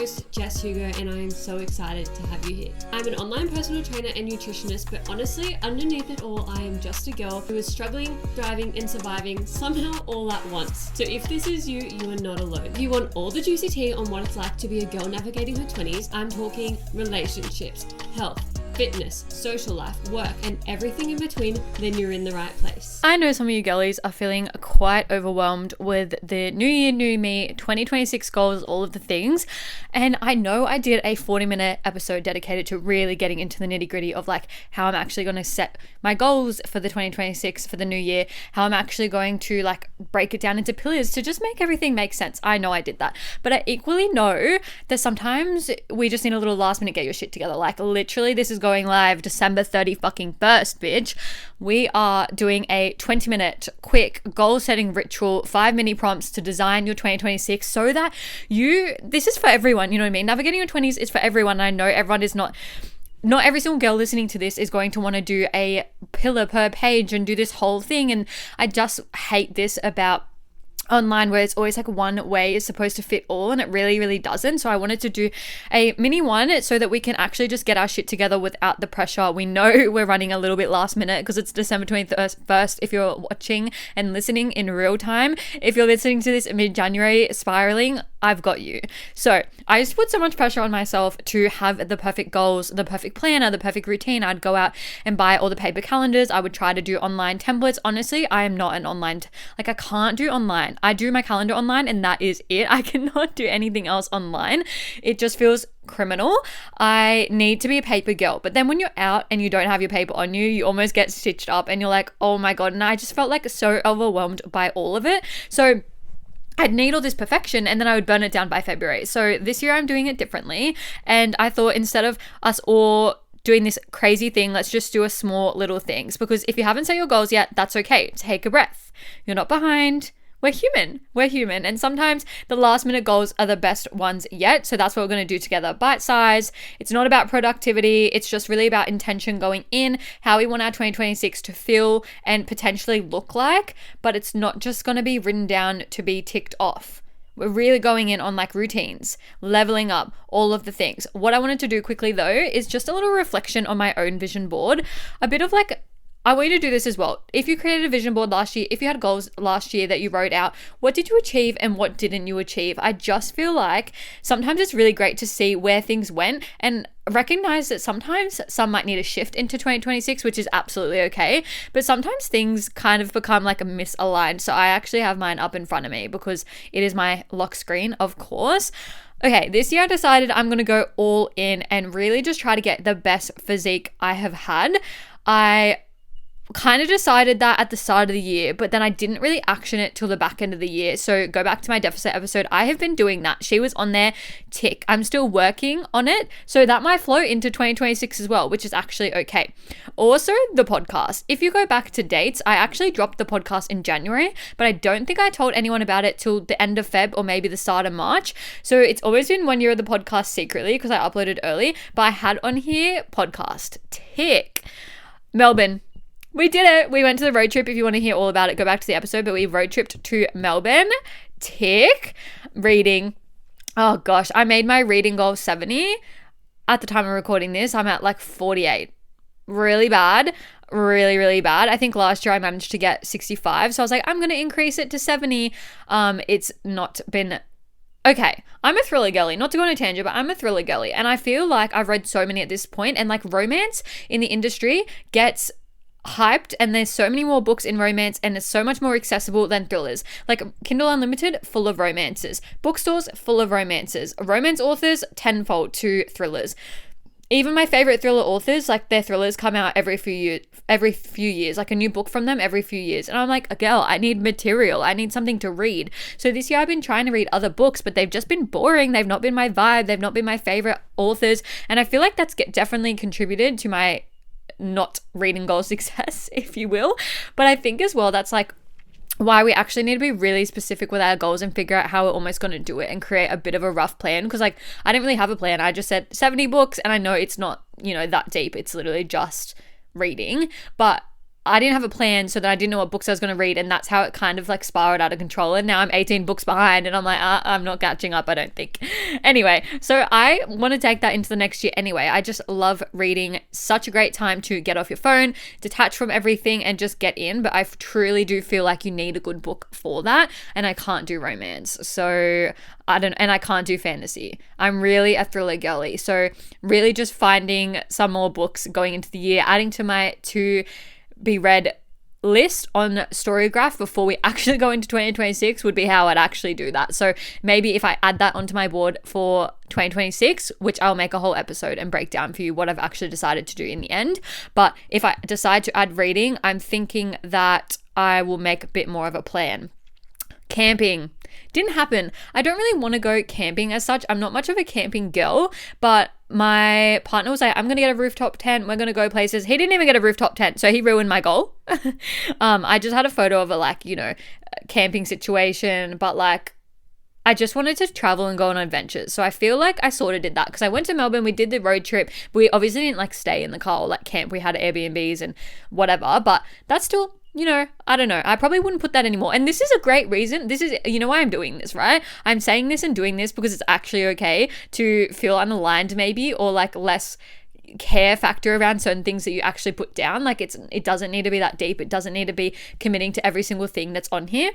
host, Jess Hugo, and I am so excited to have you here. I'm an online personal trainer and nutritionist, but honestly, underneath it all, I am just a girl who is struggling, thriving, and surviving somehow all at once. So if this is you, you are not alone. If you want all the juicy tea on what it's like to be a girl navigating her 20s, I'm talking relationships, health, fitness, social life, work, and everything in between, then you're in the right place. I know some of you girlies are feeling quite overwhelmed with the new year, new me, 2026 goals, all of the things. And I know I did a 40-minute episode dedicated to really getting into the nitty-gritty of like how I'm actually going to set my goals for the 2026 for the new year, how I'm actually going to like break it down into pillars to just make everything make sense. I know I did that, but I equally know that sometimes we just need a little last minute get your shit together. Like literally this is going live December 31st, bitch. We are doing a 20-minute quick goal setting ritual, 5 mini prompts to design your 2026 so that this is for everyone, you know what I mean? Navigating your 20s is for everyone. I know everyone is not every single girl listening to this is going to want to do a pillar per page and do this whole thing. And I just hate this about online where it's always like one way is supposed to fit all and it really, really doesn't. So I wanted to do a mini one so that we can actually just get our shit together without the pressure. We know we're running a little bit last minute because it's December 21st if you're watching and listening in real time. If you're listening to this mid-January spiraling, I've got you. So I just put so much pressure on myself to have the perfect goals, the perfect planner, the perfect routine. I'd go out and buy all the paper calendars. I would try to do online templates. Honestly, I am not an online, I can't do online. I do my calendar online and that is it. I cannot do anything else online. It just feels criminal. I need to be a paper girl. But then when you're out and you don't have your paper on you, you almost get stitched up and you're like, oh my God. And I just felt like so overwhelmed by all of it. So I'd need all this perfection and then I would burn it down by February. So this year I'm doing it differently. And I thought instead of us all doing this crazy thing, let's just do a small little things. Because if you haven't set your goals yet, that's okay. Take a breath. You're not behind. We're human. And sometimes the last minute goals are the best ones yet. So that's what we're going to do together. Bite size. It's not about productivity. It's just really about intention going in, how we want our 2026 to feel and potentially look like. But it's not just going to be written down to be ticked off. We're really going in on like routines, leveling up, all of the things. What I wanted to do quickly though is just a little reflection on my own vision board. A bit of like, I want you to do this as well. If you created a vision board last year, if you had goals last year that you wrote out, what did you achieve and what didn't you achieve? I just feel like sometimes it's really great to see where things went and recognize that sometimes some might need a shift into 2026, which is absolutely okay. But sometimes things kind of become like a misaligned. So I actually have mine up in front of me because it is my lock screen, of course. Okay, this year I decided I'm going to go all in and really just try to get the best physique I have had. I kind of decided that at the start of the year, but then I didn't really action it till the back end of the year. So go back to my deficit episode. I have been doing that. She was on there, tick. I'm still working on it. So that might flow into 2026 as well, which is actually okay. Also, the podcast. If you go back to dates, I actually dropped the podcast in January, but I don't think I told anyone about it till the end of Feb or maybe the start of March. So it's always been 1 year of the podcast secretly because I uploaded early, but I had on here podcast, tick. Melbourne. We did it. We went to the road trip. If you want to hear all about it, go back to the episode, but we road tripped to Melbourne. Tick. Reading. Oh gosh, I made my reading goal 70. At the time of recording this, I'm at like 48. Really bad. Really, really bad. I think last year I managed to get 65. So I was like, I'm going to increase it to 70. It's not been okay. I'm a thriller girly, not to go on a tangent, but I'm a thriller girly. And I feel like I've read so many at this point and like romance in the industry gets hyped and there's so many more books in romance and it's so much more accessible than thrillers. Like Kindle Unlimited, full of romances. Bookstores, full of romances. Romance authors, tenfold to thrillers. Even my favorite thriller authors, like their thrillers come out every few years, like a new book from them every few years. And I'm like, girl, I need material. I need something to read. So this year I've been trying to read other books, but they've just been boring. They've not been my vibe. They've not been my favorite authors. And I feel like that's definitely contributed to my not reading goal success, if you will. But I think as well, that's like why we actually need to be really specific with our goals and figure out how we're almost going to do it and create a bit of a rough plan. Because like, I didn't really have a plan. I just said 70 books and I know it's not, that deep. It's literally just reading. But I didn't have a plan, so then I didn't know what books I was going to read, and that's how it kind of like spiraled out of control. And now I'm 18 books behind, and I'm like, I'm not catching up, I don't think. Anyway, so I want to take that into the next year anyway. I just love reading. Such a great time to get off your phone, detach from everything, and just get in. But I truly do feel like you need a good book for that, and I can't do romance. So I can't do fantasy. I'm really a thriller girly. So really just finding some more books going into the year, adding to my to be read list on Storygraph before we actually go into 2026 would be how I'd actually do that. So maybe if I add that onto my board for 2026, which I'll make a whole episode and break down for you what I've actually decided to do in the end. But if I decide to add reading, I'm thinking that I will make a bit more of a plan. Camping didn't happen. I don't really want to go camping as such. I'm not much of a camping girl, but my partner was like, I'm going to get a rooftop tent. We're going to go places. He didn't even get a rooftop tent, so he ruined my goal. I just had a photo of a camping situation, but like I just wanted to travel and go on adventures. So I feel like I sort of did that because I went to Melbourne. We did the road trip. We obviously didn't like stay in the car or like camp. We had Airbnbs and whatever, but that's still, I don't know. I probably wouldn't put that anymore. And this is a great reason. This is, why I'm doing this, right? I'm saying this and doing this because it's actually okay to feel unaligned maybe, or like less care factor around certain things that you actually put down. Like it doesn't need to be that deep. It doesn't need to be committing to every single thing that's on here.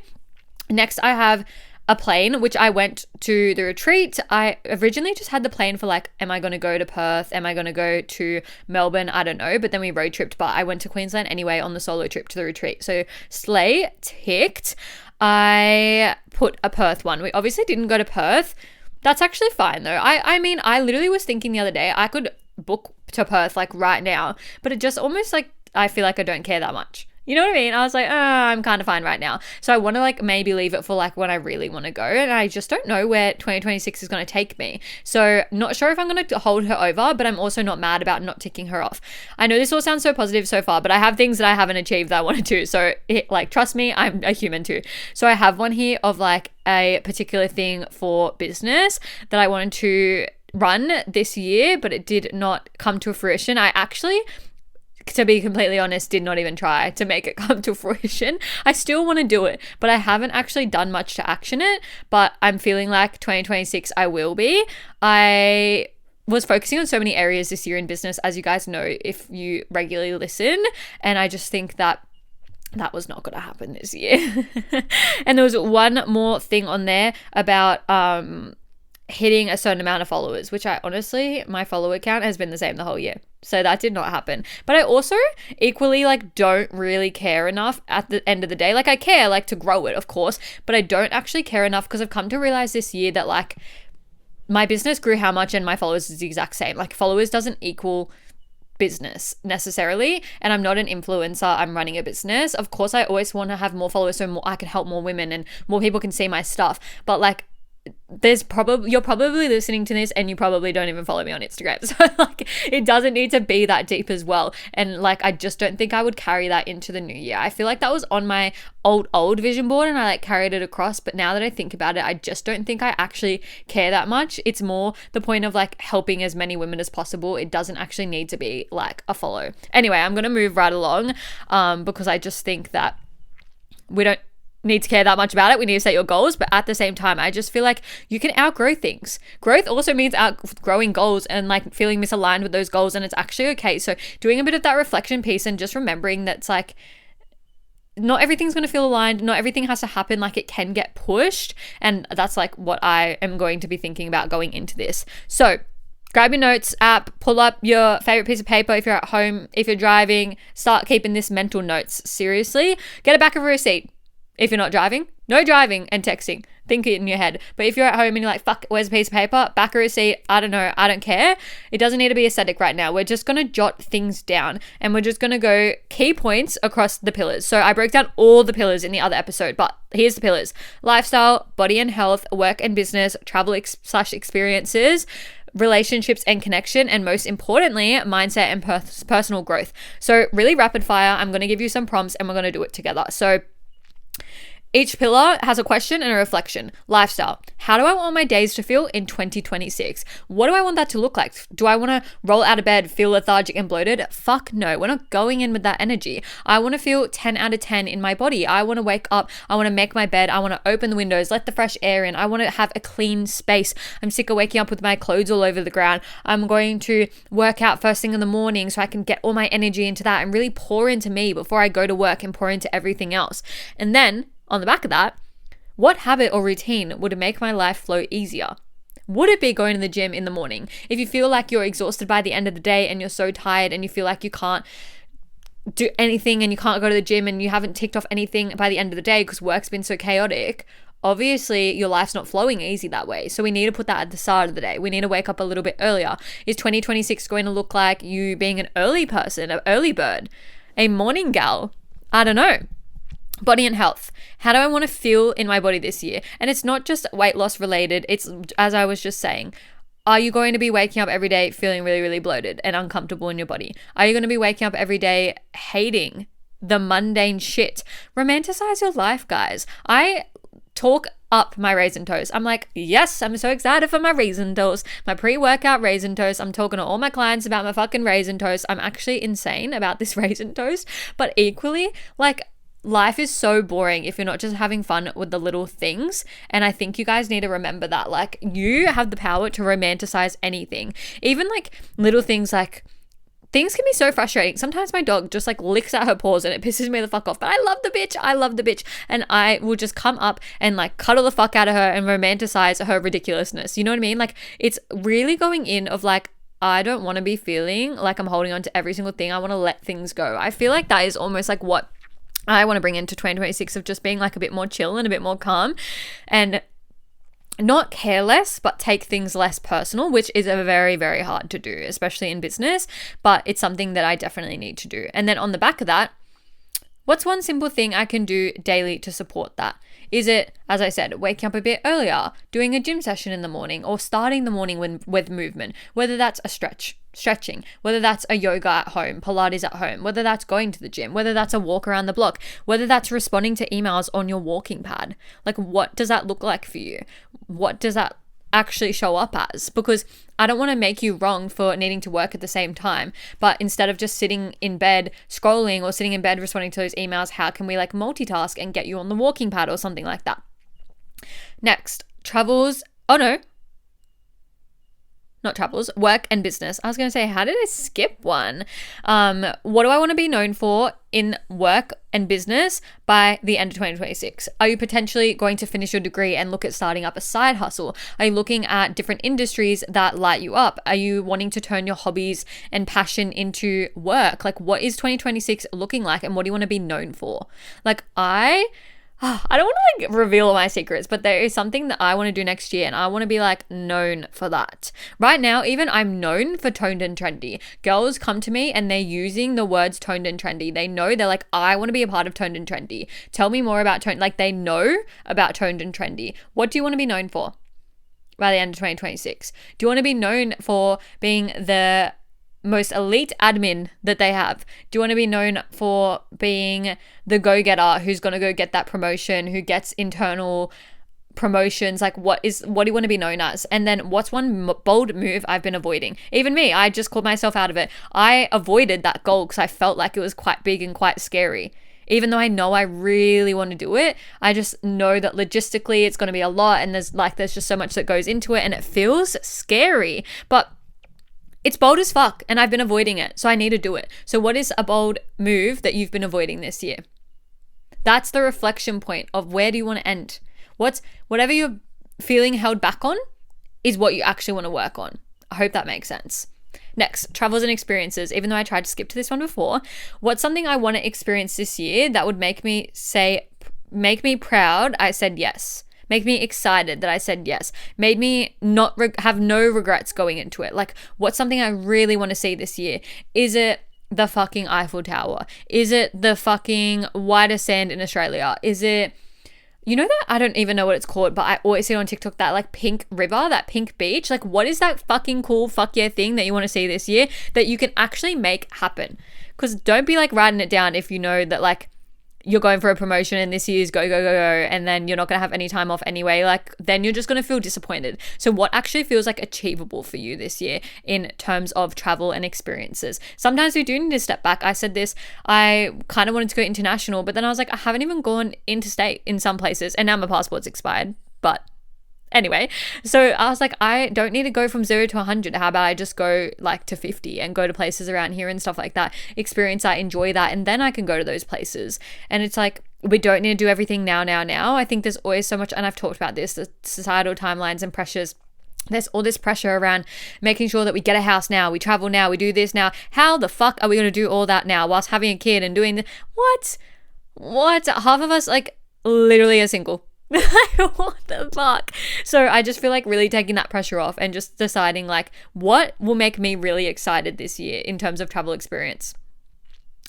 Next, I have a plane, which I went to the retreat. I originally just had the plane for like, am I going to go to Perth? Am I going to go to Melbourne? I don't know. But then we road tripped, but I went to Queensland anyway on the solo trip to the retreat. So slay ticked. I put a Perth one. We obviously didn't go to Perth. That's actually fine though. I mean, I literally was thinking the other day, I could book to Perth like right now, but it just almost like, I feel like I don't care that much. You know what I mean? I was like, I'm kind of fine right now. So I want to like maybe leave it for like when I really want to go. And I just don't know where 2026 is going to take me. So not sure if I'm going to hold her over, but I'm also not mad about not ticking her off. I know this all sounds so positive so far, but I have things that I haven't achieved that I wanted to. So trust me, I'm a human too. So I have one here of like a particular thing for business that I wanted to run this year, but it did not come to fruition. I actually, to be completely honest, did not even try to make it come to fruition. I still want to do it, but I haven't actually done much to action it, but I'm feeling like 2026 I will be. I was focusing on so many areas this year in business, as you guys know, if you regularly listen, and I just think that was not going to happen this year. And there was one more thing on there about hitting a certain amount of followers, which I honestly, my follower count has been the same the whole year. So that did not happen. But I also equally like don't really care enough at the end of the day. Like I care like to grow it, of course, but I don't actually care enough because I've come to realize this year that like my business grew how much and my followers is the exact same. Like followers doesn't equal business necessarily, and I'm not an influencer. I'm running a business. Of course, I always want to have more followers so I can help more women and more people can see my stuff. But like you're probably listening to this and you probably don't even follow me on Instagram. So like it doesn't need to be that deep as well. And like I just don't think I would carry that into the new year. I feel like that was on my old vision board and I like carried it across, but now that I think about it, I just don't think I actually care that much. It's more the point of like helping as many women as possible. It doesn't actually need to be like a follow. Anyway, I'm gonna move right along because I just think that we don't need to care that much about it. We need to set your goals, but at the same time, I just feel like you can outgrow things. Growth also means outgrowing goals and like feeling misaligned with those goals, and it's actually okay. So doing a bit of that reflection piece and just remembering that it's like not everything's going to feel aligned, not everything has to happen, like it can get pushed, and that's like what I am going to be thinking about going into this. So grab your notes app, pull up your favorite piece of paper if you're at home, if you're driving, start keeping this mental notes. Seriously, get a back of a receipt. If you're not driving, no driving and texting. Think it in your head. But if you're at home and you're like, fuck, where's a piece of paper? Back a receipt. I don't know. I don't care. It doesn't need to be aesthetic right now. We're just going to jot things down and we're just going to go key points across the pillars. So I broke down all the pillars in the other episode, but here's the pillars: lifestyle, body and health, work and business, travel / experiences, relationships and connection, and most importantly, mindset and personal growth. So really rapid fire. I'm going to give you some prompts and we're going to do it together. So Each pillar has a question and a reflection. Lifestyle. How do I want my days to feel in 2026? What do I want that to look like? Do I want to roll out of bed, feel lethargic and bloated? Fuck no. We're not going in with that energy. I want to feel 10 out of 10 in my body. I want to wake up. I want to make my bed. I want to open the windows, let the fresh air in. I want to have a clean space. I'm sick of waking up with my clothes all over the ground. I'm going to work out first thing in the morning so I can get all my energy into that and really pour into me before I go to work and pour into everything else. And then on the back of that, what habit or routine would make my life flow easier? Would it be going to the gym in the morning? If you feel like you're exhausted by the end of the day and you're so tired and you feel like you can't do anything and you can't go to the gym and you haven't ticked off anything by the end of the day because work's been so chaotic, obviously your life's not flowing easy that way. So we need to put that at the start of the day. We need to wake up a little bit earlier. Is 2026 going to look like you being an early person, an early bird, a morning gal? I don't know. Body and health. How do I want to feel in my body this year? And it's not just weight loss related. It's, as I was just saying, are you going to be waking up every day feeling really, really bloated and uncomfortable in your body? Are you going to be waking up every day hating the mundane shit? Romanticize your life, guys. I talk up my raisin toast. I'm like, yes, I'm so excited for my raisin toast, my pre-workout raisin toast. I'm talking to all my clients about my fucking raisin toast. I'm actually insane about this raisin toast, but equally, like, life is so boring if you're not just having fun with the little things. And I think you guys need to remember that, like, you have the power to romanticize anything. Even like little things, like things can be so frustrating. Sometimes my dog just like licks at her paws and it pisses me the fuck off, but I love the bitch. I love the bitch. And I will just come up and like cuddle the fuck out of her and romanticize her ridiculousness. You know what I mean? Like, it's really going in of like, I don't want to be feeling like I'm holding on to every single thing. I want to let things go. I feel like that is almost like what I want to bring into 2026, of just being like a bit more chill and a bit more calm and not careless, but take things less personal, which is a very, very hard to do, especially in business, but it's something that I definitely need to do. And then on the back of that, what's one simple thing I can do daily to support that? Is it, as I said, waking up a bit earlier, doing a gym session in the morning, or starting the morning with movement, whether that's a stretching, whether that's a yoga at home, Pilates at home, whether that's going to the gym, whether that's a walk around the block, whether that's responding to emails on your walking pad. Like, what does that look like for you? What does that actually show up as? Because I don't want to make you wrong for needing to work at the same time, but instead of just sitting in bed scrolling or sitting in bed responding to those emails, how can we like multitask and get you on the walking pad or something like that? Next, work and business. I was going to say, how did I skip one? What do I want to be known for in work and business by the end of 2026? Are you potentially going to finish your degree and look at starting up a side hustle? Are you looking at different industries that light you up? Are you wanting to turn your hobbies and passion into work? Like, what is 2026 looking like, and what do you want to be known for? Like, I don't want to like reveal my secrets, but there is something that I want to do next year, and I want to be like known for that. Right now, even I'm known for toned and trendy. Girls come to me and they're using the words toned and trendy. They know, they're like, I want to be a part of toned and trendy. Tell me more about toned. Like, they know about toned and trendy. What do you want to be known for by the end of 2026? Do you want to be known for being the most elite admin that they have? Do you want to be known for being the go-getter who's going to go get that promotion, who gets internal promotions? Like, what do you want to be known as? And then what's one bold move I've been avoiding? Even me, I just called myself out of it. I avoided that goal because I felt like it was quite big and quite scary. Even though I know I really want to do it, I just know that logistically it's going to be a lot, and there's just so much that goes into it, and it feels scary. But it's bold as fuck, and I've been avoiding it, so I need to do it. So what is a bold move that you've been avoiding this year? That's the reflection point of where do you want to end? Whatever you're feeling held back on is what you actually want to work on. I hope that makes sense. Next, travels and experiences. Even though I tried to skip to this one before, what's something I want to experience this year that would make me proud I said yes? Make me excited that I said yes. Made me not have no regrets going into it. Like, what's something I really want to see this year? Is it the fucking Eiffel Tower? Is it the fucking whitest sand in Australia? Is it, you know, that, I don't even know what it's called, but I always see it on TikTok, that like pink river, that pink beach. Like, what is that fucking cool fuck yeah thing that you want to see this year that you can actually make happen? Because don't be like writing it down if you know that like you're going for a promotion and this year's go, go, go, go, and then you're not going to have any time off anyway, like then you're just going to feel disappointed. So what actually feels like achievable for you this year in terms of travel and experiences? Sometimes we do need to step back. I said this, I kind of wanted to go international, but then I was like, I haven't even gone interstate in some places, and now my passport's expired. But anyway, so I was like, I don't need to go from 0 to 100. How about I just go like to 50 and go to places around here and stuff like that, experience that, enjoy that, and then I can go to those places. And it's like, we don't need to do everything now. I think there's always so much, and I've talked about this, the societal timelines and pressures. There's all this pressure around making sure that we get a house now, we travel now, we do this now. How the fuck are we going to do all that now whilst having a kid and doing what? Half of us like literally are single. What the fuck? So I just feel like really taking that pressure off and just deciding like what will make me really excited this year in terms of travel experience.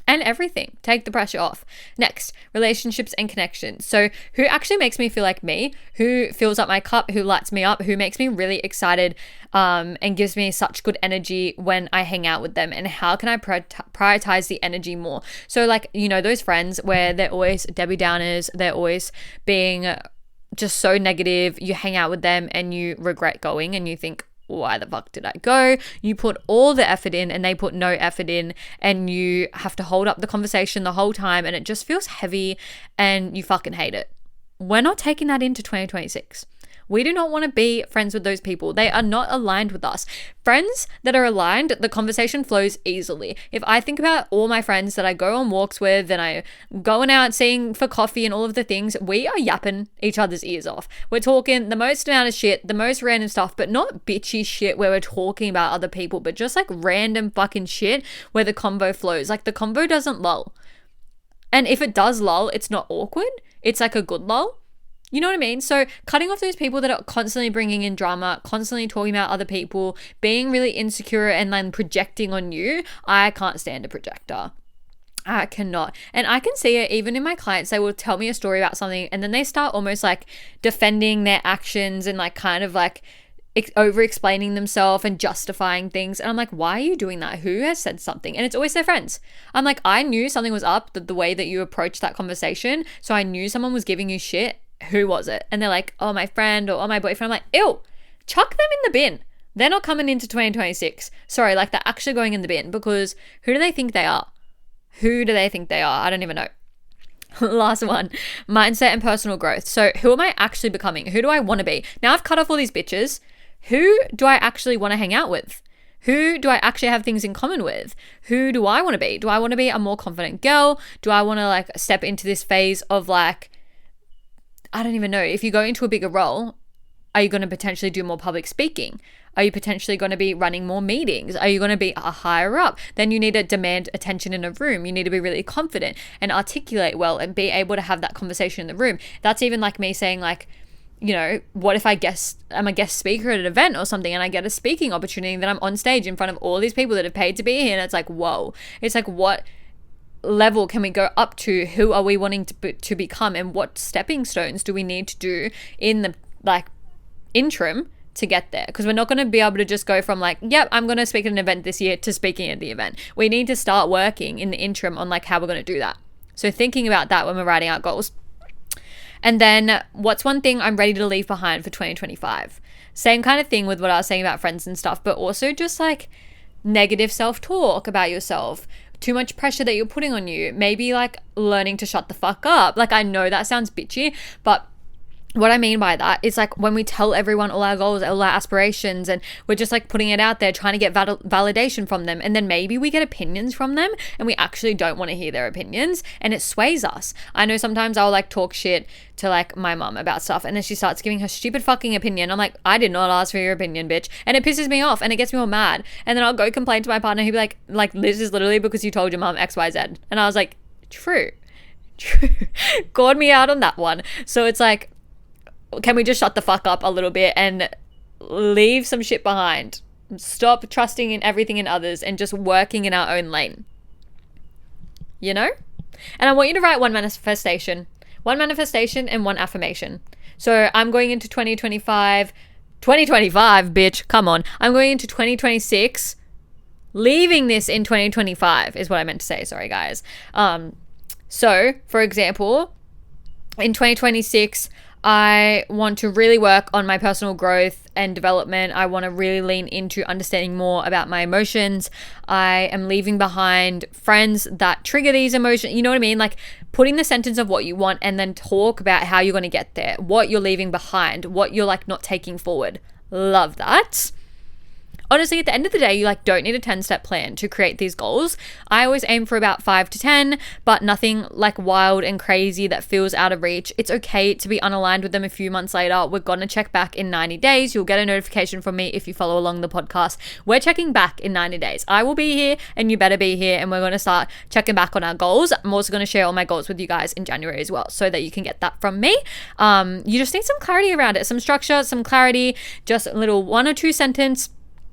And everything. Take the pressure off. Next, relationships and connections. So who actually makes me feel like me? Who fills up my cup? Who lights me up? Who makes me really excited and gives me such good energy when I hang out with them? And how can I prioritize the energy more? So like, you know, those friends where they're always Debbie Downers, they're always being just so negative. You hang out with them and you regret going and you think, why the fuck did I go? You put all the effort in and they put no effort in, and you have to hold up the conversation the whole time, and it just feels heavy and you fucking hate it. We're not taking that into 2026. We do not want to be friends with those people. They are not aligned with us. Friends that are aligned, the conversation flows easily. If I think about all my friends that I go on walks with and I going out seeing for coffee and all of the things, we are yapping each other's ears off. We're talking the most amount of shit, the most random stuff, but not bitchy shit where we're talking about other people, but just like random fucking shit where the convo flows. Like the convo doesn't lull. And if it does lull, it's not awkward. It's like a good lull. You know what I mean? So cutting off those people that are constantly bringing in drama, constantly talking about other people, being really insecure and then projecting on you. I can't stand a projector. I cannot. And I can see it even in my clients. They will tell me a story about something and then they start almost like defending their actions and like kind of like over explaining themselves and justifying things. And I'm like, why are you doing that? Who has said something? And it's always their friends. I'm like, I knew something was up, the way that you approached that conversation. So I knew someone was giving you shit. Who was it? And they're like, oh, my friend or oh, my boyfriend. I'm like, ew, chuck them in the bin. They're not coming into 2026. Sorry, like they're actually going in the bin, because who do they think they are? Who do they think they are? I don't even know. Last one, mindset and personal growth. So who am I actually becoming? Who do I want to be? Now I've cut off all these bitches. Who do I actually want to hang out with? Who do I actually have things in common with? Who do I want to be? Do I want to be a more confident girl? Do I want to like step into this phase of like, I don't even know. If you go into a bigger role, are you going to potentially do more public speaking? Are you potentially going to be running more meetings? Are you going to be a higher up? Then you need to demand attention in a room. You need to be really confident and articulate well and be able to have that conversation in the room. That's even like me saying like, you know, what if I'm a guest speaker at an event or something and I get a speaking opportunity, then I'm on stage in front of all these people that have paid to be here, and it's like, whoa. It's like, what level can we go up to? Who are we wanting to become, and what stepping stones do we need to do in the like interim to get there? Because we're not going to be able to just go from like, yep, I'm going to speak at an event this year to speaking at the event. We need to start working in the interim on like how we're going to do that. So thinking about that when we're writing out goals. And then what's one thing I'm ready to leave behind for 2025? Same kind of thing with what I was saying about friends and stuff, but also just like negative self-talk about yourself. Too much pressure that you're putting on you. Maybe like learning to shut the fuck up. Like I know that sounds bitchy, but what I mean by that is like when we tell everyone all our goals, all our aspirations, and we're just like putting it out there, trying to get validation from them. And then maybe we get opinions from them and we actually don't want to hear their opinions, and it sways us. I know sometimes I'll like talk shit to like my mom about stuff, and then she starts giving her stupid fucking opinion. I'm like, I did not ask for your opinion, bitch. And it pisses me off and it gets me all mad. And then I'll go complain to my partner. He'd be like, this is literally because you told your mom XYZ. And I was like, true. Called me out on that one. So it's like, can we just shut the fuck up a little bit and leave some shit behind? Stop trusting in everything in others and just working in our own lane. You know? And I want you to write one manifestation and one affirmation. So I'm going into 2025, bitch, come on. I'm going into 2026, leaving this in 2025 is what I meant to say. Sorry, guys. So, for example, in 2026, I want to really work on my personal growth and development. I want to really lean into understanding more about my emotions. I am leaving behind friends that trigger these emotions. You know what I mean? Like putting the sentence of what you want and then talk about how you're going to get there, what you're leaving behind, what you're like not taking forward. Love that. Honestly, at the end of the day, you like don't need a 10-step plan to create these goals. I always aim for about 5 to 10, but nothing like wild and crazy that feels out of reach. It's okay to be unaligned with them a few months later. We're going to check back in 90 days. You'll get a notification from me if you follow along the podcast. We're checking back in 90 days. I will be here and you better be here, and we're going to start checking back on our goals. I'm also going to share all my goals with you guys in January as well so that you can get that from me. You just need some clarity around it, some structure, some clarity, just a little 1 or 2 sentence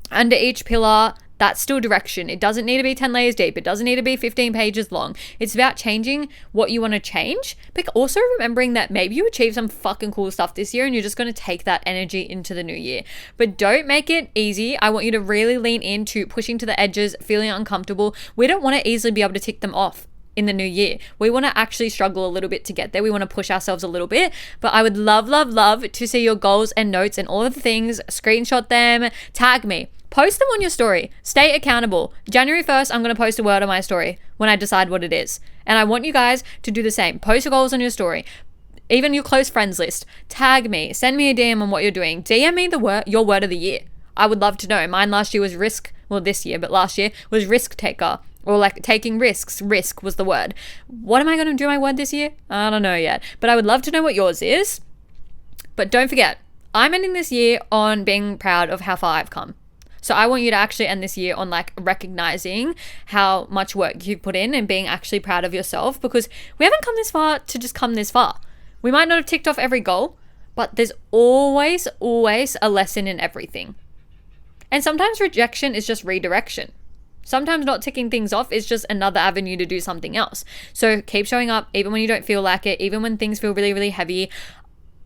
under each pillar. That's still direction. It doesn't need to be 10 layers deep. It doesn't need to be 15 pages long. It's about changing what you want to change, but also remembering that maybe you achieved some fucking cool stuff this year and you're just going to take that energy into the new year. But don't make it easy. I want you to really lean into pushing to the edges, feeling uncomfortable. We don't want to easily be able to tick them off in the new year. We want to actually struggle a little bit to get there. We want to push ourselves a little bit, but I would love to see your goals and notes and all of the things. Screenshot them, tag me, post them on your story, stay accountable. January 1st, I'm going to post a word on my story when I decide what it is. And I want you guys to do the same. Post your goals on your story. Even your close friends list, tag me, send me a DM on what you're doing. DM me your word of the year. I would love to know. Mine last year was this year, but last year was risk taker. Or like taking risks. Risk was the word. What am I going to do my word this year? I don't know yet. But I would love to know what yours is. But don't forget, I'm ending this year on being proud of how far I've come. So I want you to actually end this year on like recognizing how much work you've put in and being actually proud of yourself, because we haven't come this far to just come this far. We might not have ticked off every goal, but there's always a lesson in everything. And sometimes rejection is just redirection. Sometimes not ticking things off is just another avenue to do something else. So keep showing up even when you don't feel like it, even when things feel really, really heavy.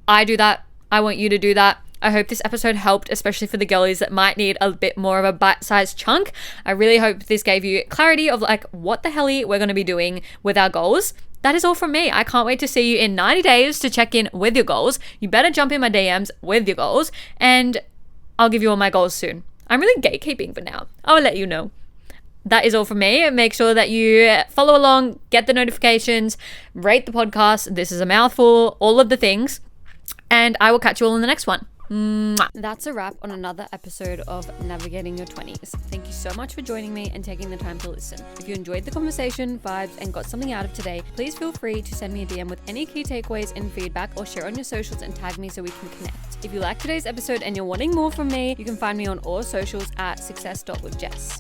I do that. I want you to do that. I hope this episode helped, especially for the girlies that might need a bit more of a bite-sized chunk. I really hope this gave you clarity of like what the hell we're going to be doing with our goals. That is all from me. I can't wait to see you in 90 days to check in with your goals. You better jump in my DMs with your goals, and I'll give you all my goals soon. I'm really gatekeeping for now. I'll let you know. That is all from me. Make sure that you follow along, get the notifications, rate the podcast. This is a mouthful, all of the things. And I will catch you all in the next one. Mwah. That's a wrap on another episode of Navigating Your 20s. Thank you so much for joining me and taking the time to listen. If you enjoyed the conversation, vibes, and got something out of today, please feel free to send me a DM with any key takeaways and feedback, or share on your socials and tag me so we can connect. If you liked today's episode and you're wanting more from me, you can find me on all socials at success.withjess.